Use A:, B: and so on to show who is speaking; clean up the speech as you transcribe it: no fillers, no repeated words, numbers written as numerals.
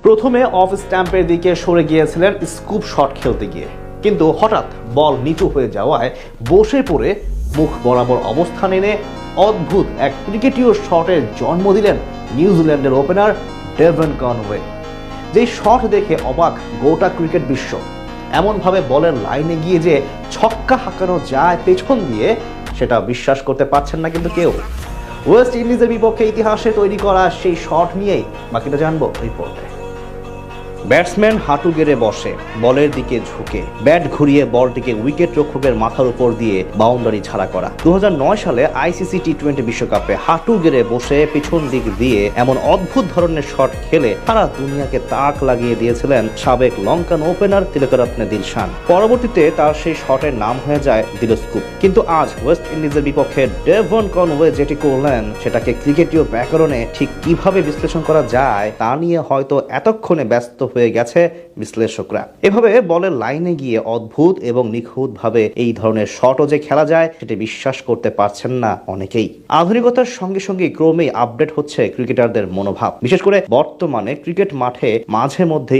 A: প্রথমে অফ স্ট্যাম্পের দিকে সরে গিয়েছিলেন স্কুপ শট খেলতে গিয়ে, কিন্তু হঠাৎ বল নিচু হয়ে যাওয়ায় বসে পড়ে মুখ বরাবর অবস্থান এনে অদ্ভুত এক ক্রিকেটীয় শটের জন্ম দিলেন নিউজিল্যান্ডের ওপেনার ডেভন কনওয়ে। যেই শট দেখে অবাক গোটা ক্রিকেট বিশ্ব। এমনভাবে বলের লাইনে গিয়ে যে ছক্কা হাঁকানো যায় পেছন দিয়ে, সেটা বিশ্বাস করতে পারছেন না কিন্তু কেউ। ওয়েস্ট ইন্ডিজের বিপক্ষে ইতিহাসে তৈরি করা সেই শট নিয়েই বাকিটা জানবো রিপোর্টে। ব্যাটসম্যান হাঁটু গেড়ে বসে, বলের দিকে ঝুঁকে ব্যাট ঘুরিয়ে বলটিকে উইকেট রক্ষকের মাথার উপর দিয়ে বাউন্ডারি ছাড়া করা। 2009 সালে আইসিসি টি-20 বিশ্বকাপে হাঁটু গেড়ে বসে পিছন দিক দিয়ে এমন অদ্ভুত ধরনের শট খেলে সারা দুনিয়াকে তাক লাগিয়ে দিয়েছিলেন সাবেক লঙ্কান ওপেনার তিলকরত্নে দিলশান। পরবর্তীতে তার সেই শটের নাম হয়ে যায় দিলস্কুপ। কিন্তু আজ ওয়েস্ট ইন্ডিজের বিপক্ষে ডেভন কনওয়ে যেটি করলেন, সেটাকে ক্রিকেটীয় ব্যাকরণে ঠিক কিভাবে বিশ্লেষণ করা যায় তা নিয়ে হয়তো এতক্ষণে ব্যস্ত হয়ে গেছে বিশ্লেষকরা। এভাবে বলের লাইনে গিয়ে অদ্ভুত এবং নিখুঁতভাবে এই ধরনের শটও যে খেলা যায়, সেটি বিশ্বাস করতে পারছেন না অনেকেই। আধুনিকতার সঙ্গে সঙ্গে ক্রমেই আপডেট হচ্ছে ক্রিকেটারদের মনোভাব। বিশেষ করে বর্তমানে ক্রিকেট মাঠে মাঝে মধ্যে